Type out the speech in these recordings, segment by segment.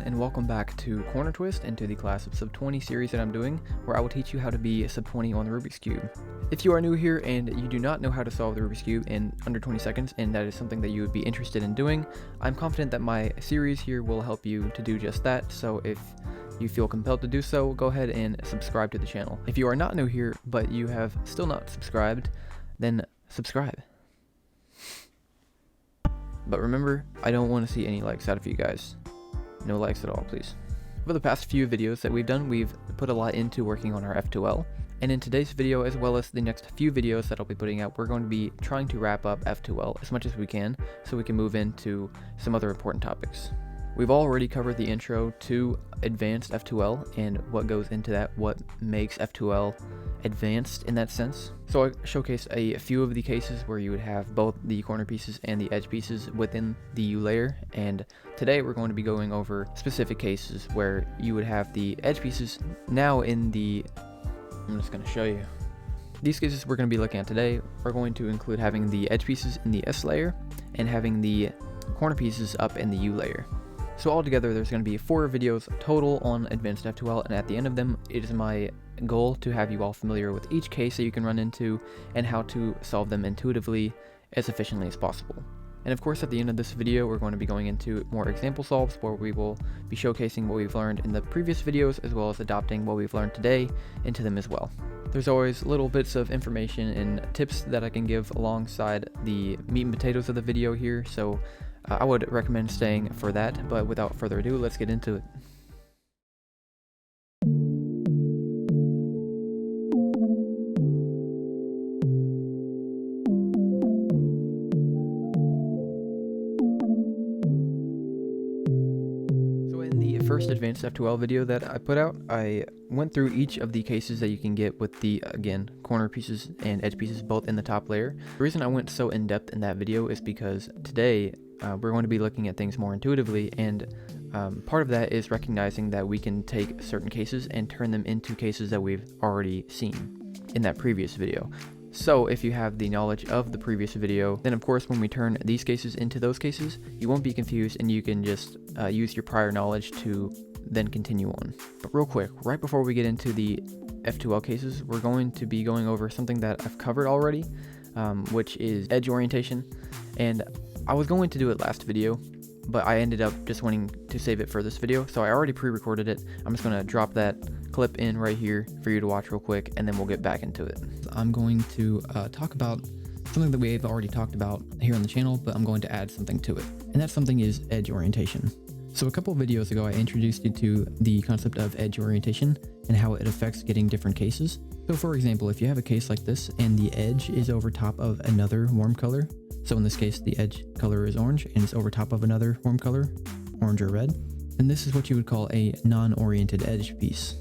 and welcome back to Cornertwist and to the class of sub 20 series that I'm doing, where I will teach you how to be sub 20 on the Rubik's Cube. If you are new here and you do not know how to solve the Rubik's Cube in under 20 seconds, and that is something that you would be interested in doing, I'm confident that my series here will help you to do just that. So if you feel compelled to do so, go ahead and subscribe to the channel. If you are not new here, but you have still not subscribed, then subscribe. But remember, I don't want to see any likes out of you guys. No likes at all, please. For the past few videos that we've done, we've put a lot into working on our F2L. And in today's video, as well as the next few videos that I'll be putting out, we're going to be trying to wrap up F2L as much as we can, so we can move into some other important topics. We've already covered the intro to advanced F2L and what goes into that, what makes F2L advanced in that sense. So I showcased a few of the cases where you would have both the corner pieces and the edge pieces within the U layer, and today we're going to be going over specific cases where you would have the edge pieces now in the, I'm just going to show you. These cases we're going to be looking at today are going to include having the edge pieces in the S layer and having the corner pieces up in the U layer. So altogether, there's going to be 4 videos total on advanced F2L, and at the end of them, it is my goal to have you all familiar with each case that you can run into and how to solve them intuitively as efficiently as possible. And of course, at the end of this video, we're going to be going into more example solves where we will be showcasing what we've learned in the previous videos as well as adopting what we've learned today into them as well. There's always little bits of information and tips that I can give alongside the meat and potatoes of the video here, so I would recommend staying for that, but without further ado, let's get into it. So in the first advanced F2L video that I put out, I went through each of the cases that you can get with the, again, corner pieces and edge pieces both in the top layer. The reason I went so in depth in that video is because today, we're going to be looking at things more intuitively, and part of that is recognizing that we can take certain cases and turn them into cases that we've already seen in that previous video. So if you have the knowledge of the previous video, then of course when we turn these cases into those cases, you won't be confused and you can just use your prior knowledge to then continue on. But real quick, right before we get into the F2L cases, we're going to be going over something that I've covered already, which is edge orientation. And I was going to do it last video, but I ended up just wanting to save it for this video, so I already pre-recorded it. I'm just going to drop that clip in right here for you to watch real quick, and then we'll get back into it. I'm going to talk about something that we've already talked about here on the channel, but I'm going to add something to it, and that something is edge orientation. So a couple of videos ago, I introduced you to the concept of edge orientation and how it affects getting different cases. So for example, if you have a case like this and the edge is over top of another warm color, so in this case, the edge color is orange and it's over top of another warm color, orange or red, and this is what you would call a non-oriented edge piece.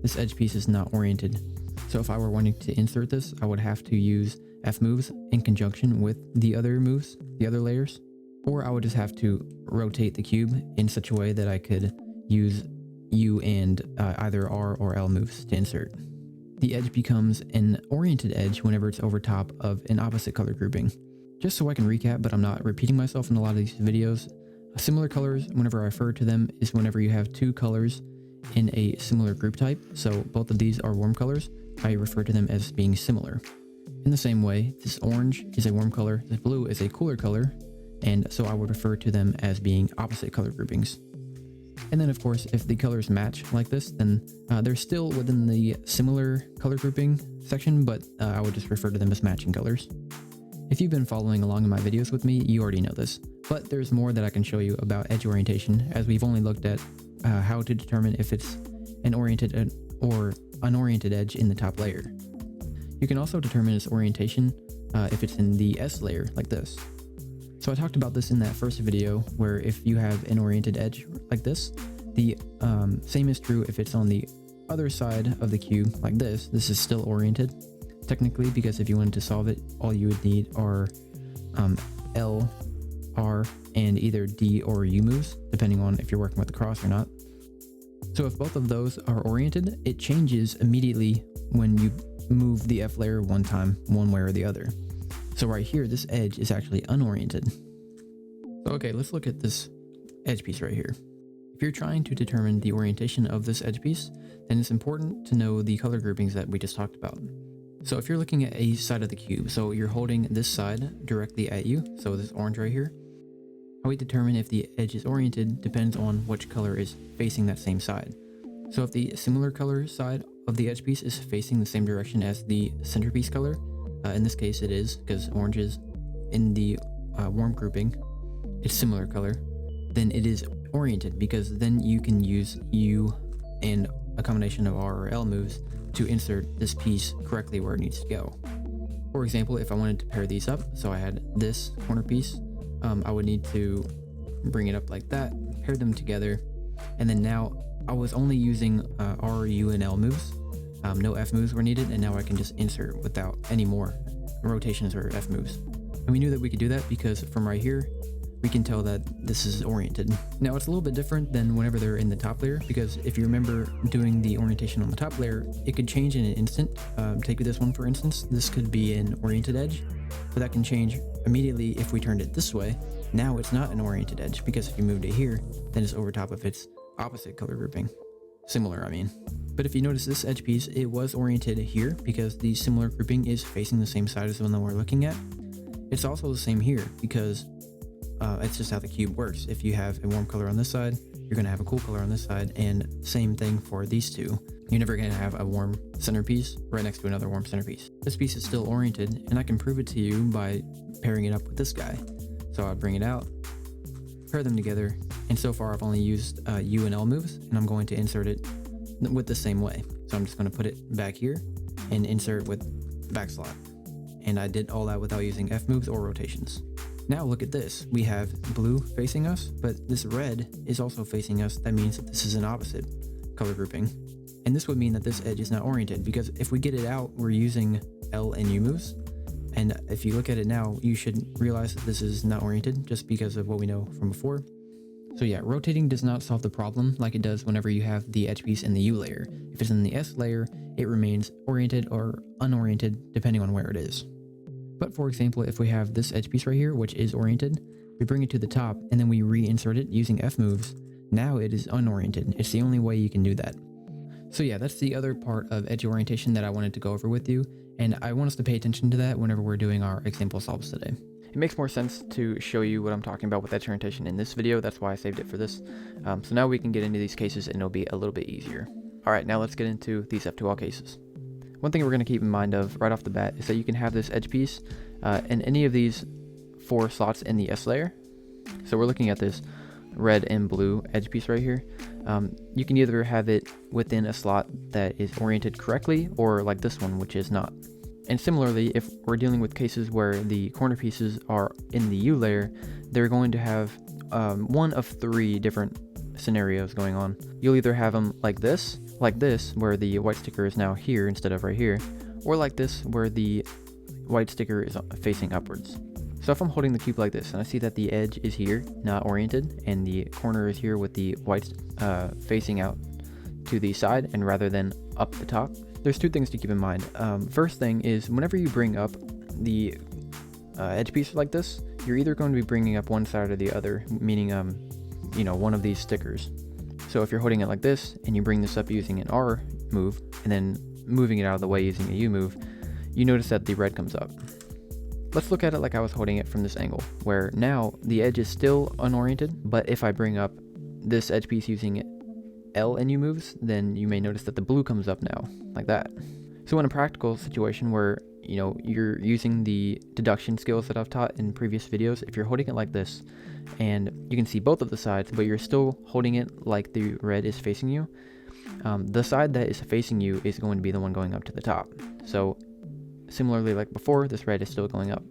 This edge piece is not oriented. So if I were wanting to insert this, I would have to use F moves in conjunction with the other moves, the other layers, or I would just have to rotate the cube in such a way that I could use U and either R or L moves to insert. The edge becomes an oriented edge whenever it's over top of an opposite color grouping. Just so I can recap, but I'm not repeating myself in a lot of these videos, similar colors, whenever I refer to them, is whenever you have 2 colors in a similar group type. So both of these are warm colors. I refer to them as being similar. In the same way, this orange is a warm color, this blue is a cooler color, and so I would refer to them as being opposite color groupings. And then of course, if the colors match like this, then they're still within the similar color grouping section, but I would just refer to them as matching colors. If you've been following along in my videos with me, you already know this, but there's more that I can show you about edge orientation, as we've only looked at how to determine if it's an oriented or unoriented edge in the top layer. You can also determine its orientation if it's in the S layer, like this. So I talked about this in that first video, where if you have an oriented edge like this, the same is true if it's on the other side of the cube, like this. This is still oriented, technically, because if you wanted to solve it, all you would need are L, R, and either D or U moves, depending on if you're working with the cross or not. So if both of those are oriented, it changes immediately when you move the F layer one time, one way or the other. So right here, this edge is actually unoriented. So okay, let's look at this edge piece right here. If you're trying to determine the orientation of this edge piece, then it's important to know the color groupings that we just talked about. So if you're looking at a side of the cube, so you're holding this side directly at you, so this orange right here, how we determine if the edge is oriented depends on which color is facing that same side. So if the similar color side of the edge piece is facing the same direction as the centerpiece color, in this case it is, because orange is in the warm grouping, it's similar color, then it is oriented, because then you can use U and a combination of R or L moves to insert this piece correctly where it needs to go. For example, if I wanted to pair these up, so I had this corner piece, I would need to bring it up like that, pair them together, and then now I was only using R, U, and L moves. No F moves were needed, and now I can just insert without any more rotations or F moves. And we knew that we could do that because from right here, we can tell that this is oriented. Now it's a little bit different than whenever they're in the top layer, because if you remember doing the orientation on the top layer, it could change in an instant. Take this one for instance, this could be an oriented edge, but that can change immediately if we turned it this way. Now it's not an oriented edge, because if you moved it here, then it's over top of its opposite color grouping. Similar, I mean. But if you notice this edge piece, it was oriented here because the similar grouping is facing the same side as the one that we're looking at. It's also the same here because it's just how the cube works. If you have a warm color on this side, you're going to have a cool color on this side, and same thing for these two. You're never going to have a warm centerpiece right next to another warm centerpiece. This piece is still oriented, and I can prove it to you by pairing it up with this guy. So I'll bring it out, pair them together, and so far I've only used U and L moves, and I'm going to insert it with the same way. So I'm just going to put it back here and insert with back slot. And I did all that without using F moves or rotations. Now look at this. We have blue facing us, but this red is also facing us. That means that this is an opposite color grouping. And this would mean that this edge is not oriented, because if we get it out, we're using L and U moves. And if you look at it now, you should realize that this is not oriented just because of what we know from before. So yeah, rotating does not solve the problem like it does whenever you have the edge piece in the U layer. If it's in the S layer, it remains oriented or unoriented depending on where it is. But for example, if we have this edge piece right here, which is oriented, we bring it to the top and then we reinsert it using F moves, now it is unoriented. It's the only way you can do that. So yeah, that's the other part of edge orientation that I wanted to go over with you, and I want us to pay attention to that whenever we're doing our example solves today. It makes more sense to show you what I'm talking about with edge orientation in this video. That's why I saved it for this. So now we can get into these cases and it'll be a little bit easier. All right, now let's get into these F2L cases. One thing we're going to keep in mind of right off the bat is that you can have this edge piece in any of these 4 slots in the S layer. So we're looking at this red and blue edge piece right here. You can either have it within a slot that is oriented correctly or like this one, which is not. And similarly, if we're dealing with cases where the corner pieces are in the U layer, they're going to have one of 3 different scenarios going on. You'll either have them like this, where the white sticker is now here instead of right here, or like this, where the white sticker is facing upwards. So if I'm holding the cube like this and I see that the edge is here, not oriented, and the corner is here with the white facing out to the side and rather than up the top, there's 2 things to keep in mind. First thing is whenever you bring up the edge piece like this, you're either going to be bringing up one side or the other, meaning one of these stickers. So if you're holding it like this and you bring this up using an R move and then moving it out of the way using a U move, you notice that the red comes up. Let's look at it like I was holding it from this angle, where now the edge is still unoriented, but if I bring up this edge piece using L and U moves, then you may notice that the blue comes up now, like that. So in a practical situation where you're using the deduction skills that I've taught in previous videos, if you're holding it like this and you can see both of the sides, but you're still holding it like the red is facing you, the side that is facing you is going to be the one going up to the top. So similarly like before, this red is still going up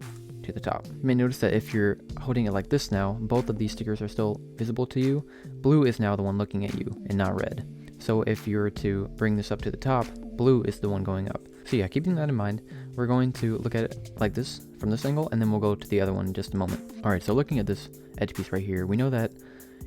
to the top. You may notice that if you're holding it like this now, both of these stickers are still visible to you. Blue is now the one looking at you and not red. So if you were to bring this up to the top, blue is the one going up. So yeah, keeping that in mind, we're going to look at it like this from this angle, and then we'll go to the other one in just a moment. All right, so looking at this edge piece right here, we know that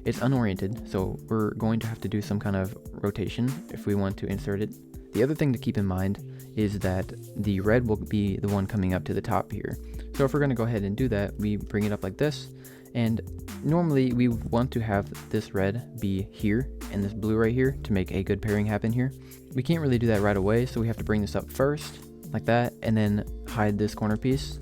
it's unoriented, so we're going to have to do some kind of rotation if we want to insert it. The other thing to keep in mind is that the red will be the one coming up to the top here. So if we're going to go ahead and do that, we bring it up like this, And normally we want to have this red be here and this blue right here to make a good pairing happen here. We can't really do that right away, so we have to bring this up first like that, and then hide this corner piece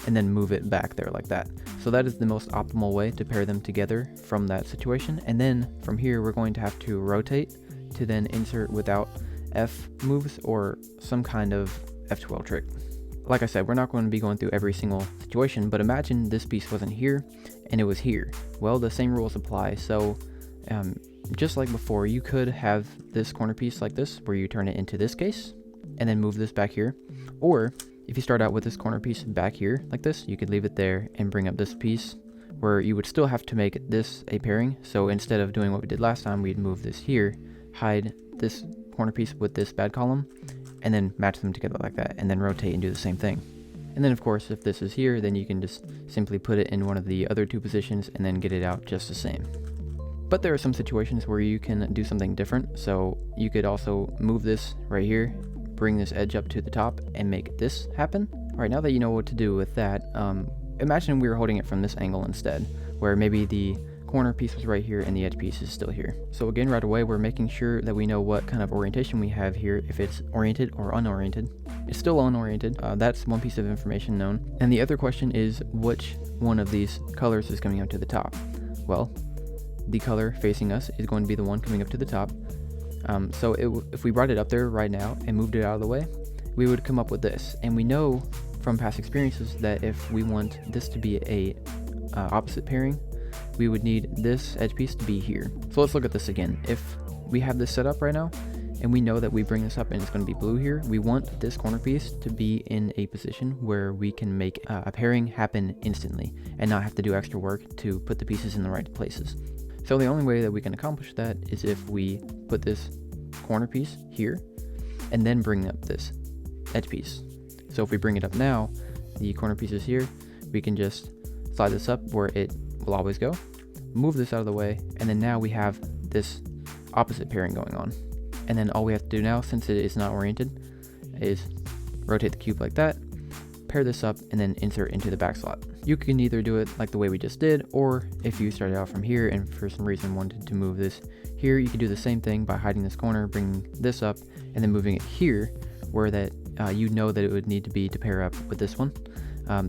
and then move it back there like that. So that is the most optimal way to pair them together from that situation. And then from here we're going to have to rotate to then insert without F moves or some kind of F2L trick. Like I said, we're not going to be going through every single situation, but imagine this piece wasn't here and it was here. Well, the same rules apply. So just like before, you could have this corner piece like this where you turn it into this case and then move this back here. Or if you start out with this corner piece back here like this, you could leave it there and bring up this piece where you would still have to make this a pairing. So instead of doing what we did last time, we'd move this here, hide this corner piece with this bad column, and then match them together like that, and then rotate and do the same thing. And then of course, if this is here, then you can just simply put it in one of the other two positions and then get it out just the same. But there are some situations where you can do something different. So you could also move this right here, bring this edge up to the top and make this happen. All right, now that you know what to do with that, imagine we were holding it from this angle instead, where maybe the corner piece was right here and the edge piece is still here. So again, right away, we're making sure that we know what kind of orientation we have here, if it's oriented or unoriented. It's still unoriented. That's one piece of information known. And the other question is which one of these colors is coming up to the top? Well, the color facing us is going to be the one coming up to the top. So if we brought it up there right now and moved it out of the way, we would come up with this. And we know from past experiences that if we want this to be a opposite pairing, we would need this edge piece to be here. So let's look at this again. If we have this set up right now, and we know that we bring this up and it's going to be blue here, we want this corner piece to be in a position where we can make a pairing happen instantly and not have to do extra work to put the pieces in the right places. So the only way that we can accomplish that is if we put this corner piece here and then bring up this edge piece. So if we bring it up now, the corner piece is here, we can just slide this up where it will always go, move this out of the way, and then now we have this opposite pairing going on. And then all we have to do now, since it is not oriented, is rotate the cube like that, pair this up, and then insert into the back slot. You can either do it like the way we just did, or if you started out from here and for some reason wanted to move this here, you could do the same thing by hiding this corner, bringing this up, and then moving it here, where that you know that it would need to be to pair up with this one.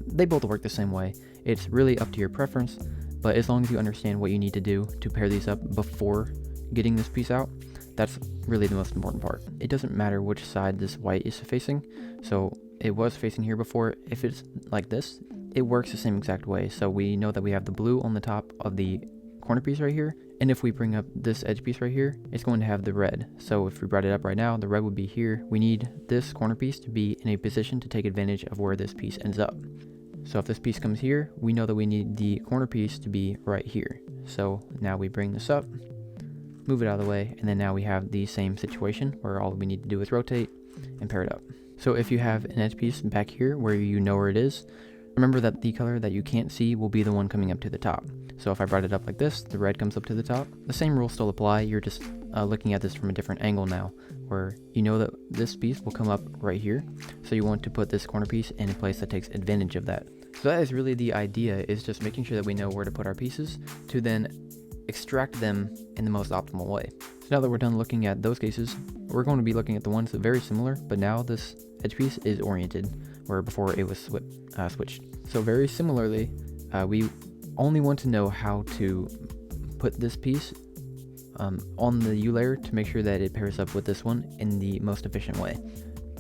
They both work the same way. It's really up to your preference, but as long as you understand what you need to do to pair these up before getting this piece out, that's really the most important part. It doesn't matter which side this white is facing. So it was facing here before. If it's like this, it works the same exact way. So we know that we have the blue on the top of the corner piece right here. And if we bring up this edge piece right here, it's going to have the red. So if we brought it up right now, the red would be here. We need this corner piece to be in a position to take advantage of where this piece ends up. So if this piece comes here, we know that we need the corner piece to be right here. So now we bring this up, move it out of the way, and then now we have the same situation where all we need to do is rotate and pair it up. So if you have an edge piece back here where you know where it is, remember that the color that you can't see will be the one coming up to the top. So if I brought it up like this, the red comes up to the top. The same rules still apply, you're just looking at this from a different angle now, where you know that this piece will come up right here. So you want to put this corner piece in a place that takes advantage of that. So that is really the idea, is just making sure that we know where to put our pieces to then extract them in the most optimal way. So now that we're done looking at those cases, we're going to be looking at the ones that are very similar, but now this edge piece is oriented, where before it was switched. So very similarly, we only want to know how to put this piece on the U layer to make sure that it pairs up with this one in the most efficient way.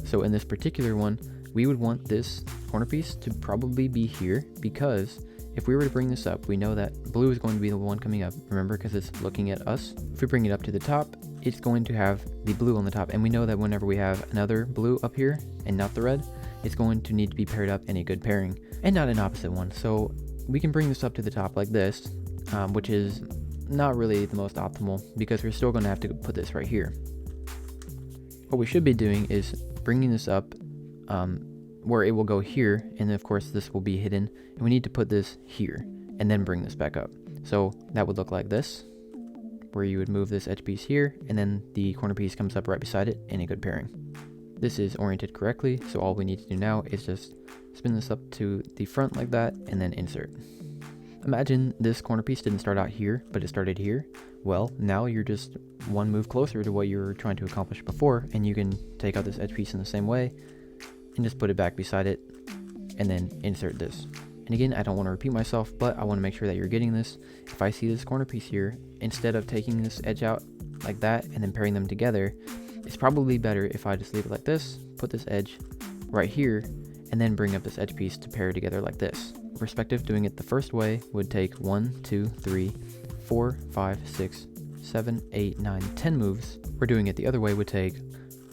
So in this particular one, we would want this corner piece to probably be here, because if we were to bring this up, we know that blue is going to be the one coming up, remember, because it's looking at us. If we bring it up to the top, it's going to have the blue on the top, and we know that whenever we have another blue up here and not the red, it's going to need to be paired up in a good pairing and not an opposite one. So we can bring this up to the top like this, which is not really the most optimal, because we're still going to have to put this right here. What we should be doing is bringing this up where it will go here, and of course this will be hidden, and we need to put this here and then bring this back up. So that would look like this, where you would move this edge piece here, and then the corner piece comes up right beside it in a good pairing. This is oriented correctly, so all we need to do now is just spin this up to the front like that and then insert. Imagine this corner piece didn't start out here, but it started here. Well, now you're just one move closer to what you were trying to accomplish before, and you can take out this edge piece in the same way and just put it back beside it and then insert this. And again, I don't want to repeat myself, but I want to make sure that you're getting this. If I see this corner piece here, instead of taking this edge out like that and then pairing them together, it's probably better if I just leave it like this, put this edge right here, and then bring up this edge piece to pair together like this. Perspective, doing it the first way would take 1, 2, 3, 4, 5, 6, 7, 8, 9, 10 moves. We're doing it the other way would take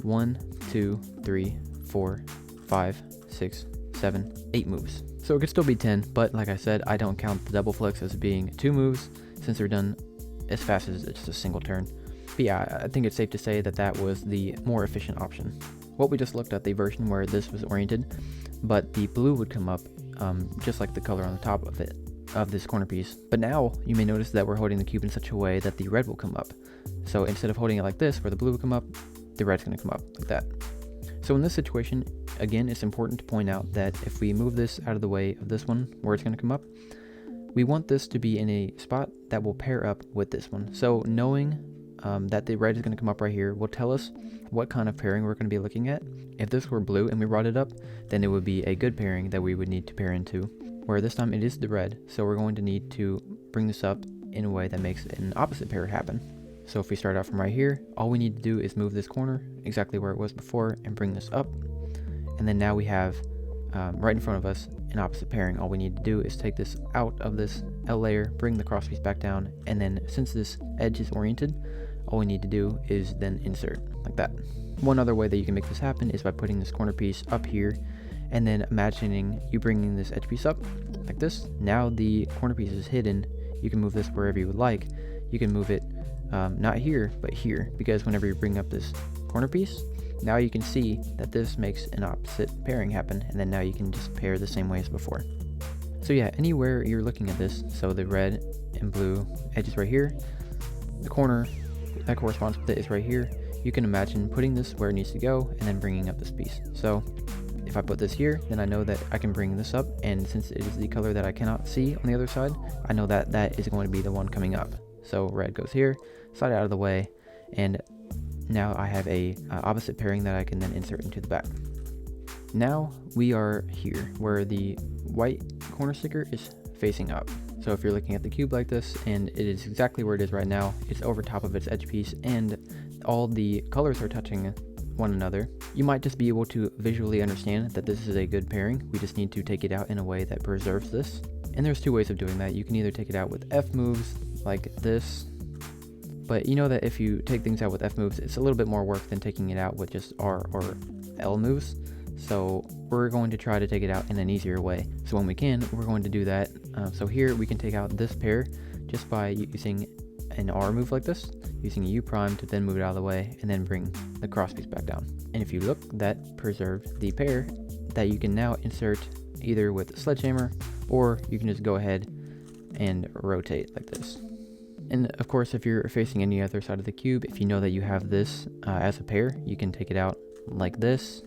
1, 2, 3, 4, 5, 6, 7, 8 moves. So it could still be 10, but like I said, I don't count the double flicks as being 2 moves since they're done as fast as it's a single turn. But yeah, I think it's safe to say that that was the more efficient option. What we just looked at the version where this was oriented, but the blue would come up just like the color on the top of it, of this corner piece. But now you may notice that we're holding the cube in such a way that the red will come up. So instead of holding it like this, where the blue will come up, the red's gonna come up like that. So in this situation, again, it's important to point out that if we move this out of the way of this one, where it's gonna come up, we want this to be in a spot that will pair up with this one. So knowing that the red is gonna come up right here will tell us what kind of pairing we're gonna be looking at. If this were blue and we brought it up, then it would be a good pairing that we would need to pair into, where this time it is the red, so we're going to need to bring this up in a way that makes an opposite pair happen. So if we start out from right here, all we need to do is move this corner exactly where it was before and bring this up, and then now we have right in front of us an opposite pairing. All we need to do is take this out of this L layer, bring the cross piece back down, and then since this edge is oriented, all we need to do is then insert like that. One other way that you can make this happen is by putting this corner piece up here and then imagining you bringing this edge piece up like this. Now the corner piece is hidden. You can move this wherever you would like. You can move it not here, but here, because whenever you bring up this corner piece, now you can see that this makes an opposite pairing happen, and then now you can just pair the same way as before. So yeah, anywhere you're looking at this, so the red and blue edges right here, the corner that corresponds with it is right here. You can imagine putting this where it needs to go and then bringing up this piece. So if I put this here, then I know that I can bring this up, and since it is the color that I cannot see on the other side, I know that that is going to be the one coming up. So red goes here, slide out of the way, and now I have a opposite pairing that I can then insert into the back. Now we are here where the white corner sticker is facing up. So if you're looking at the cube like this, and it is exactly where it is right now, it's over top of its edge piece, and all the colors are touching one another, you might just be able to visually understand that this is a good pairing. We just need to take it out in a way that preserves this. And there's two ways of doing that. You can either take it out with F moves like this, but you know that if you take things out with F moves, it's a little bit more work than taking it out with just R or L moves. So we're going to try to take it out in an easier way. So when we can, we're going to do that. So here we can take out this pair just by using an R move like this, using a U prime to then move it out of the way and then bring the cross piece back down. And if you look, that preserved the pair that you can now insert either with a sledgehammer, or you can just go ahead and rotate like this. And of course, if you're facing any other side of the cube, if you know that you have this as a pair, you can take it out like this.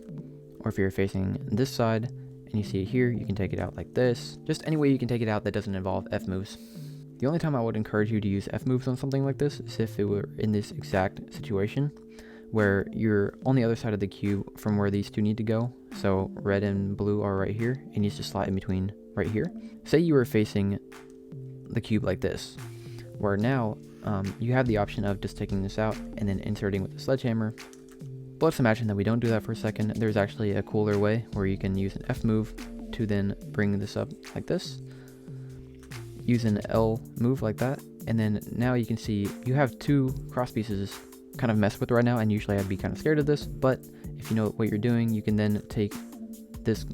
Or if you're facing this side and you see it here, you can take it out like this. Just any way you can take it out that doesn't involve F moves. The only time I would encourage you to use F moves on something like this is if it were in this exact situation where you're on the other side of the cube from where these two need to go. So red and blue are right here, and you just slide in between right here. Say you were facing the cube like this, where now you have the option of just taking this out and then inserting with the sledgehammer. But let's imagine that we don't do that for a second. There's actually a cooler way where you can use an F move to then bring this up like this. Use an L move like that, and then now you can see you have two cross pieces kind of messed with right now, and usually I'd be kind of scared of this, but if you know what you're doing, you can then take this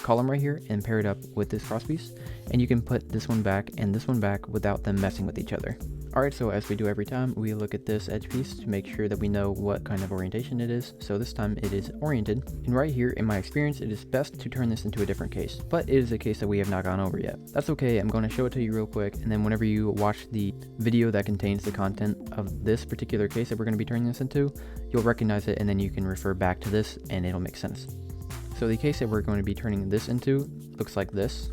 column right here and pair it up with this cross piece, and you can put this one back and this one back without them messing with each other. Alright, so as we do every time, we look at this edge piece to make sure that we know what kind of orientation it is. So this time it is oriented, and right here, in my experience, it is best to turn this into a different case, but it is a case that we have not gone over yet. That's okay, I'm going to show it to you real quick, and then whenever you watch the video that contains the content of this particular case that we're going to be turning this into, you'll recognize it, and then you can refer back to this, and it'll make sense. So the case that we're going to be turning this into looks like this.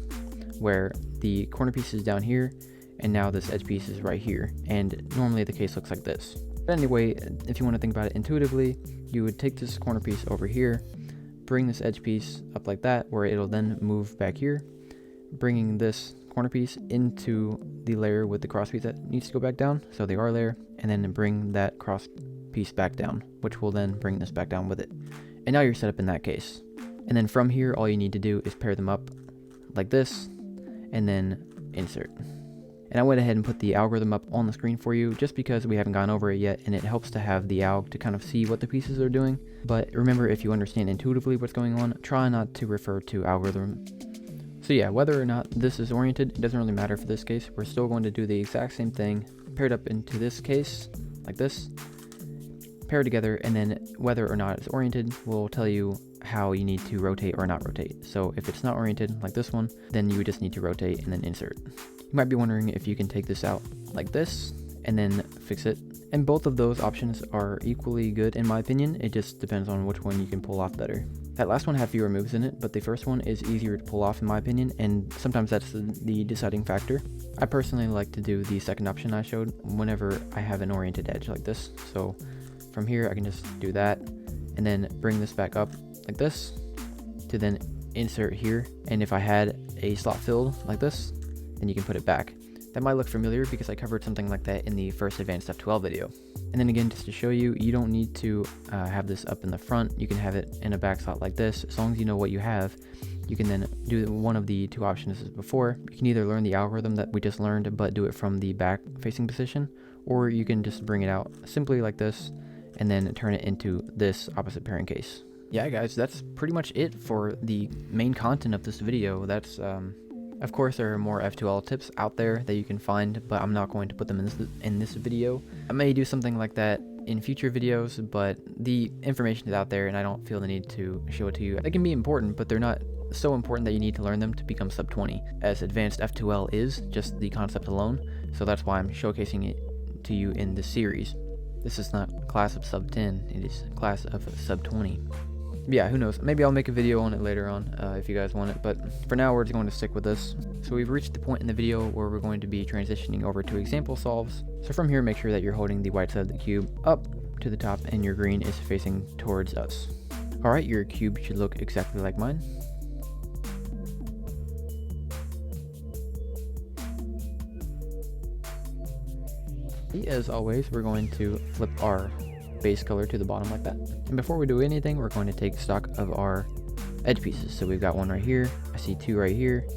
where the corner piece is down here and now this edge piece is right here, and normally the case looks like this. But anyway, if you want to think about it intuitively, you would take this corner piece over here, bring this edge piece up like that, where it'll then move back here, bringing this corner piece into the layer with the cross piece that needs to go back down, so the R layer, and then bring that cross piece back down, which will then bring this back down with it. And now you're set up in that case. And then from here, all you need to do is pair them up like this, and then insert. And I went ahead and put the algorithm up on the screen for you just because we haven't gone over it yet, and it helps to have the alg to kind of see what the pieces are doing. But remember, if you understand intuitively what's going on, try not to refer to algorithm. So yeah, whether or not this is oriented, it doesn't really matter for this case. We're still going to do the exact same thing, paired up into this case, like this, pair together, and then whether or not it's oriented will tell you how you need to rotate or not rotate. So if it's not oriented, like this one, then you would just need to rotate and then insert. You might be wondering if you can take this out like this and then fix it. And both of those options are equally good in my opinion. It just depends on which one you can pull off better. That last one had fewer moves in it, but the first one is easier to pull off in my opinion, and sometimes that's the deciding factor. I personally like to do the second option I showed whenever I have an oriented edge like this. So from here I can just do that and then bring this back up like this to then insert here. And if I had a slot filled like this, then you can put it back. That might look familiar because I covered something like that in the first advanced F2L video. And then again, just to show you, you don't need to have this up in the front. You can have it in a back slot like this. As long as you know what you have, you can then do one of the two options as before. You can either learn the algorithm that we just learned but do it from the back facing position, or you can just bring it out simply like this and then turn it into this opposite pairing case. Yeah guys, that's pretty much it for the main content of this video. That's of course there are more F2L tips out there that you can find, but I'm not going to put them in this video. I may do something like that in future videos, but the information is out there and I don't feel the need to show it to you. They can be important, but they're not so important that you need to learn them to become sub 20, as advanced F2L is, just the concept alone. So that's why I'm showcasing it to you in this series. This is not class of sub 10, it is class of sub 20. Yeah, who knows, maybe I'll make a video on it later on if you guys want it, but for now we're just going to stick with this. So we've reached the point in the video where we're going to be transitioning over to example solves. So from here, make sure that you're holding the white side of the cube up to the top and your green is facing towards us. Alright, your cube should look exactly like mine. As always, we're going to flip our base color to the bottom like that. And before we do anything, we're going to take stock of our edge pieces. So we've got one right here, I see two right here,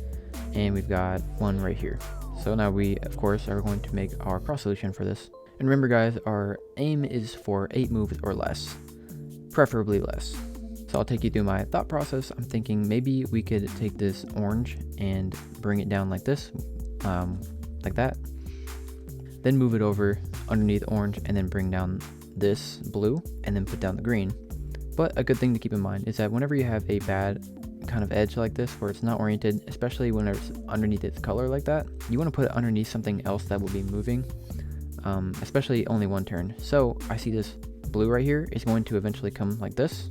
and we've got one right here. So now we, of course, are going to make our cross solution for this. And remember guys, our aim is for 8 moves or less, preferably less. So I'll take you through my thought process. I'm thinking maybe we could take this orange and bring it down like this, like that. Then move it over underneath orange and then bring down this blue and then put down the green. But a good thing to keep in mind is that whenever you have a bad kind of edge like this where it's not oriented, especially when it's underneath its color like that, you want to put it underneath something else that will be moving, especially only one turn. So I see this blue right here is going to eventually come like this.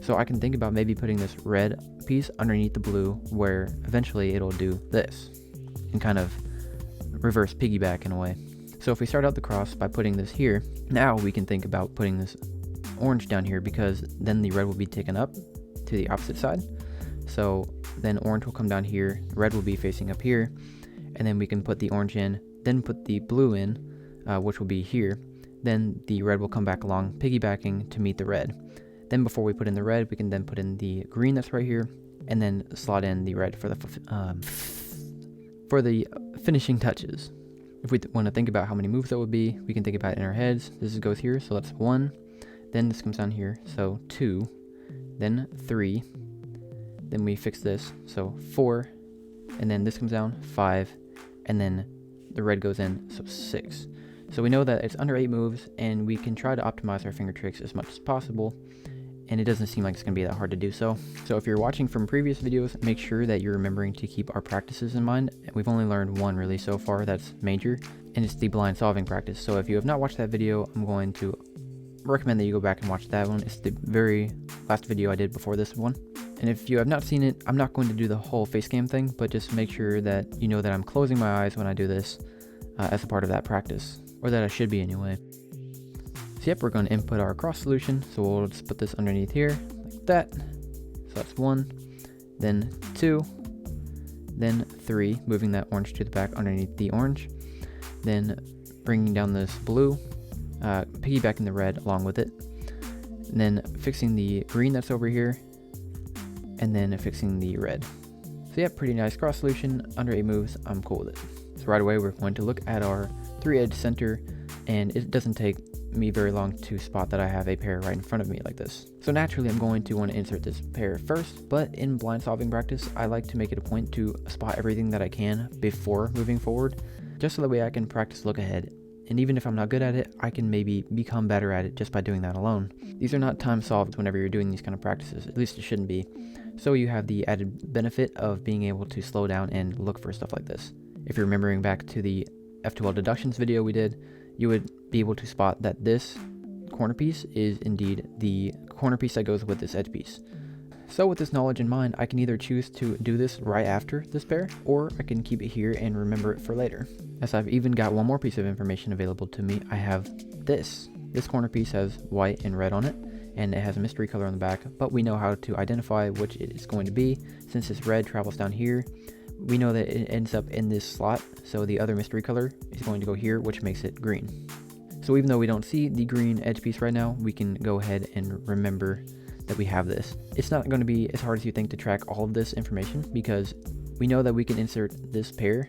So I can think about maybe putting this red piece underneath the blue where eventually it'll do this and kind of reverse piggyback in a way. So if we start out the cross by putting this here, now we can think about putting this orange down here, because then the red will be taken up to the opposite side. So then orange will come down here, red will be facing up here, and then we can put the orange in, then put the blue in, which will be here. Then the red will come back along, piggybacking to meet the red. Then before we put in the red, we can then put in the green that's right here, and then slot in the red for the finishing touches. If we want to think about how many moves that would be, we can think about it in our heads. This goes here, so that's 1. Then this comes down here, so 2. Then 3. Then we fix this, so 4. And then this comes down, 5. And then the red goes in, so 6. So we know that it's under 8 moves, and we can try to optimize our finger tricks as much as possible. And it doesn't seem like it's going to be that hard to do so. So if you're watching from previous videos, make sure that you're remembering to keep our practices in mind. We've only learned one really so far that's major, and it's the blind solving practice. So if you have not watched that video, I'm going to recommend that you go back and watch that one. It's the very last video I did before this one. And if you have not seen it, I'm not going to do the whole face cam thing, but just make sure that you know that I'm closing my eyes when I do this as a part of that practice, or that I should be anyway. So yep, we're going to input our cross solution. So we'll just put this underneath here like that. So that's 1, then 2, then 3, moving that orange to the back underneath the orange, then bringing down this blue, piggybacking the red along with it, and then fixing the green that's over here, and then fixing the red. So yeah, pretty nice cross solution. Under 8 moves, I'm cool with it. So right away, we're going to look at our 3-edge center, and it doesn't take me very long to spot that I have a pair right in front of me like this. So naturally, I'm going to want to insert this pair first, but in blind solving practice, I like to make it a point to spot everything that I can before moving forward, just so that way I can practice look ahead. And even if I'm not good at it, I can maybe become better at it just by doing that alone. These are not time solved whenever you're doing these kind of practices, at least it shouldn't be. So you have the added benefit of being able to slow down and look for stuff like this. If you're remembering back to the F2L deductions video we did, you would be able to spot that this corner piece is indeed the corner piece that goes with this edge piece. So with this knowledge in mind, I can either choose to do this right after this pair, or I can keep it here and remember it for later. As I've even got one more piece of information available to me, I have this. This corner piece has white and red on it, and it has a mystery color on the back, but we know how to identify which it is going to be. Since this red travels down here, we know that it ends up in this slot, so the other mystery color is going to go here, which makes it green. So even though we don't see the green edge piece right now, we can go ahead and remember that we have this. It's not going to be as hard as you think to track all of this information, because we know that we can insert this pair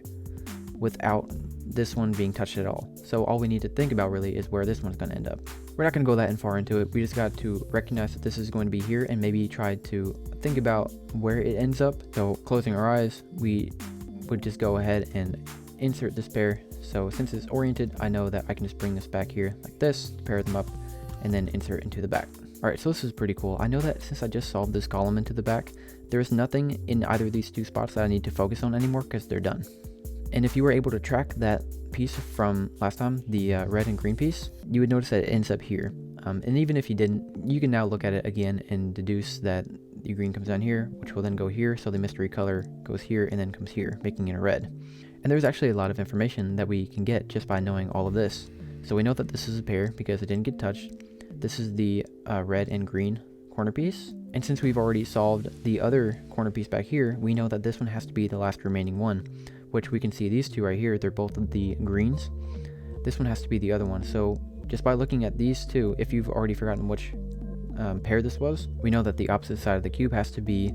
without this one being touched at all. So all we need to think about really is where this one's going to end up. We're not going to go that far into it. We just got to recognize that this is going to be here and maybe try to think about where it ends up. So closing our eyes, we would just go ahead and insert this pair. So since it's oriented, I know that I can just bring this back here like this, pair them up, and then insert into the back. Alright, so this is pretty cool. I know that since I just solved this column into the back, there's nothing in either of these two spots that I need to focus on anymore because they're done. And if you were able to track that piece from last time, the red and green piece, you would notice that it ends up here. And even if you didn't, you can now look at it again and deduce that the green comes down here, which will then go here, so the mystery color goes here and then comes here, making it a red. And there's actually a lot of information that we can get just by knowing all of this. So we know that this is a pair because it didn't get touched. This is the red and green corner piece. And since we've already solved the other corner piece back here, we know that this one has to be the last remaining one, which we can see these two right here, they're both the greens. This one has to be the other one. So just by looking at these two, if you've already forgotten which pair this was, we know that the opposite side of the cube has to be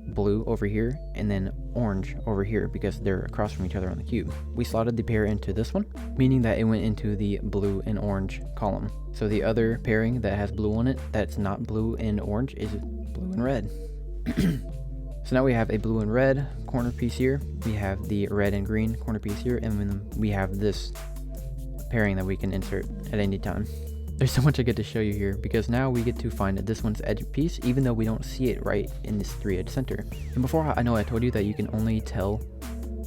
blue over here and then orange over here because they're across from each other on the cube. We slotted the pair into this one, meaning that it went into the blue and orange column. So the other pairing that has blue on it that's not blue and orange is blue and red. So now we have a blue and red corner piece here, we have the red and green corner piece here, and then we have this pairing that we can insert at any time. There's so much I get to show you here because now we get to find this one's edge piece even though we don't see it right in this 3-edge center. And before, I know I told you that you can only tell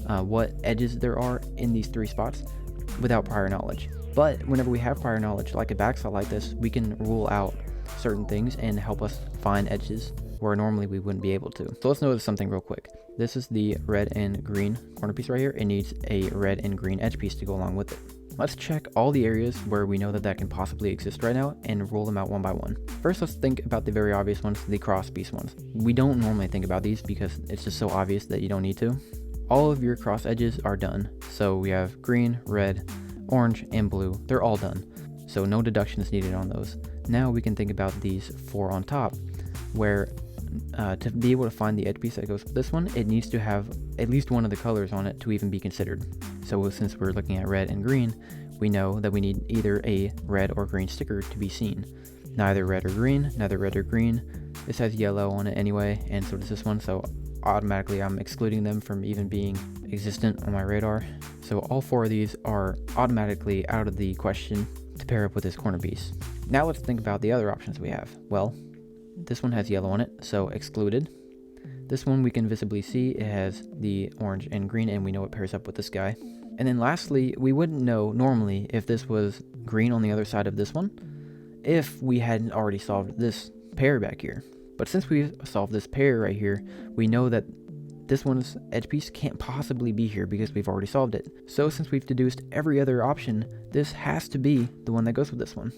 what edges there are in these 3 spots without prior knowledge. But whenever we have prior knowledge, like a backslide like this, we can rule out certain things and help us find edges where normally we wouldn't be able to. So let's notice something real quick. This is the red and green corner piece right here. It needs a red and green edge piece to go along with it. Let's check all the areas where we know that that can possibly exist right now and rule them out one by one. First, let's think about the very obvious ones, the cross piece ones. We don't normally think about these because it's just so obvious that you don't need to. All of your cross edges are done. So we have green, red, orange, and blue. They're all done. So no deductions needed on those. Now we can think about these 4 on top, where to be able to find the edge piece that goes with this one, it needs to have at least one of the colors on it to even be considered. So since we're looking at red and green, we know that we need either a red or green sticker to be seen. Neither red or green, neither red or green. This has yellow on it anyway, and so does this one, so automatically I'm excluding them from even being existent on my radar. So all 4 of these are automatically out of the question to pair up with this corner piece. Now let's think about the other options we have. Well, this one has yellow on it, so excluded. This one we can visibly see it has the orange and green, and we know it pairs up with this guy. And then lastly, we wouldn't know normally if this was green on the other side of this one if we hadn't already solved this pair back here. But since we've solved this pair right here, we know that this one's edge piece can't possibly be here because we've already solved it. So since we've deduced every other option, this has to be the one that goes with this one.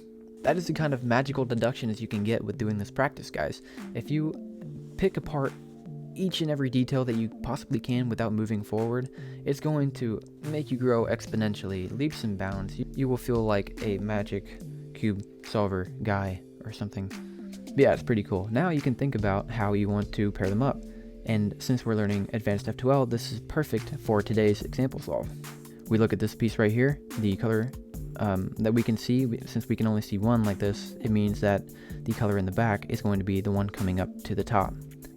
That is the kind of magical deduction as you can get with doing this practice, guys. If you pick apart each and every detail that you possibly can without moving forward, it's going to make you grow exponentially, leaps and bounds. You will feel like a magic cube solver guy or something. But yeah, it's pretty cool. Now you can think about how you want to pair them up. And since we're learning advanced F2L, this is perfect for today's example solve. We look at this piece right here, the color that we can see. Since we can only see one like this, it means that the color in the back is going to be the one coming up to the top.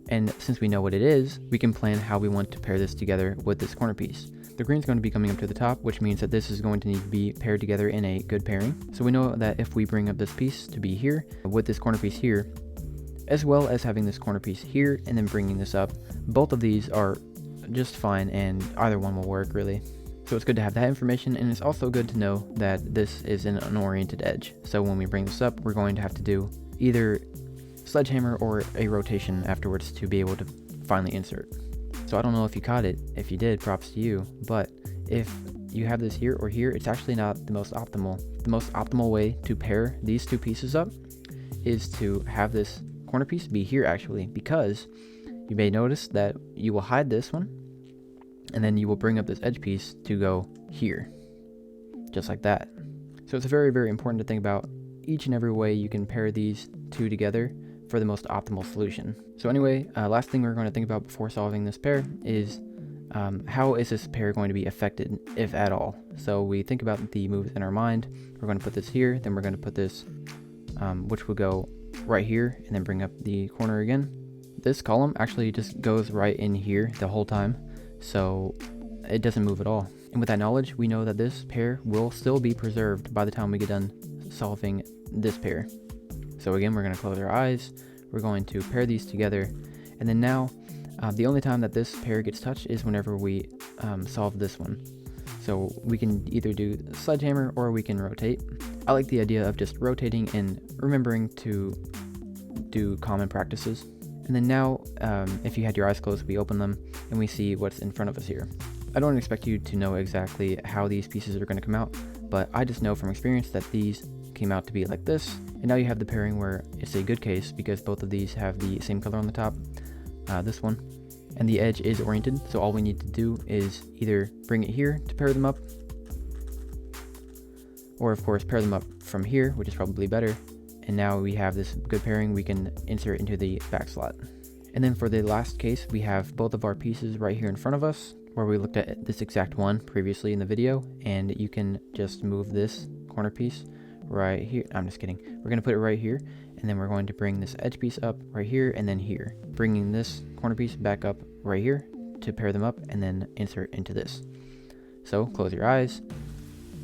And since we know what it is, we can plan how we want to pair this together with this corner piece. The green is going to be coming up to the top, which means that this is going to need to be paired together in a good pairing. So we know that if we bring up this piece to be here, with this corner piece here, as well as having this corner piece here and then bringing this up, both of these are just fine and either one will work really. So it's good to have that information, and it's also good to know that this is an unoriented edge. So when we bring this up, we're going to have to do either sledgehammer or a rotation afterwards to be able to finally insert. So I don't know if you caught it. If you did, props to you. But if you have this here or here, it's actually not the most optimal. The most optimal way to pair these two pieces up is to have this corner piece be here actually, because you may notice that you will hide this one and then you will bring up this edge piece to go here, just like that. So it's very, very important to think about each and every way you can pair these two together for the most optimal solution. So anyway, last thing we're going to think about before solving this pair is how is this pair going to be affected, if at all. So we think about the moves in our mind. We're going to put this here, then we're going to put this, which will go right here, and then bring up the corner again. This column actually just goes right in here the whole time, so it doesn't move at all. And with that knowledge, we know that this pair will still be preserved by the time we get done solving this pair. So again, we're going to close our eyes, we're going to pair these together, and then now the only time that this pair gets touched is whenever we solve this one. So we can either do sledgehammer or we can rotate. I like the idea of just rotating and remembering to do common practices. And then now, if you had your eyes closed, we open them and we see what's in front of us here. I don't expect you to know exactly how these pieces are going to come out, but I just know from experience that these came out to be like this. And now you have the pairing where it's a good case because both of these have the same color on the top, this one, and the edge is oriented. So all we need to do is either bring it here to pair them up, or of course pair them up from here, which is probably better. And now we have this good pairing we can insert into the back slot. And then for the last case, we have both of our pieces right here in front of us, where we looked at this exact one previously in the video, and you can just move this corner piece right here. I'm just kidding. We're going to put it right here, and then we're going to bring this edge piece up right here and then here, bringing this corner piece back up right here to pair them up and then insert into this. So close your eyes,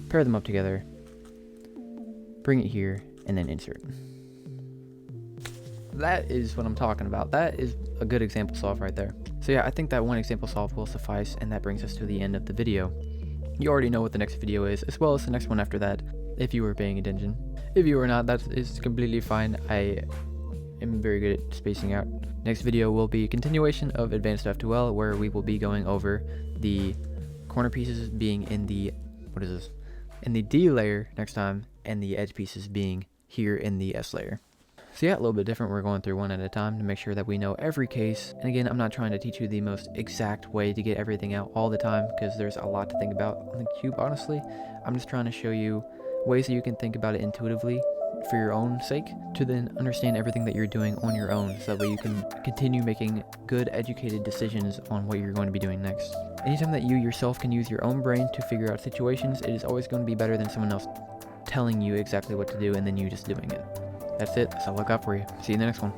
pair them up together, bring it here, and then insert. That is what I'm talking about. That is a good example solve right there. So yeah, I think that one example solve will suffice, and that brings us to the end of the video. You already know what the next video is, as well as the next one after that, if you were paying attention. If you were not, that is completely fine. I am very good at spacing out. Next video will be a continuation of Advanced F2L, where we will be going over the corner pieces being in the, in the D layer next time, and the edge pieces being here in the S layer. So yeah, a little bit different. We're going through one at a time to make sure that we know every case. And again, I'm not trying to teach you the most exact way to get everything out all the time, because there's a lot to think about on the cube, honestly. I'm just trying to show you ways that you can think about it intuitively for your own sake, to then understand everything that you're doing on your own, so that way you can continue making good, educated decisions on what you're going to be doing next. Anytime that you yourself can use your own brain to figure out situations, it is always going to be better than someone else telling you exactly what to do and then you just doing it. That's it. That's all I got for you. See you in the next one.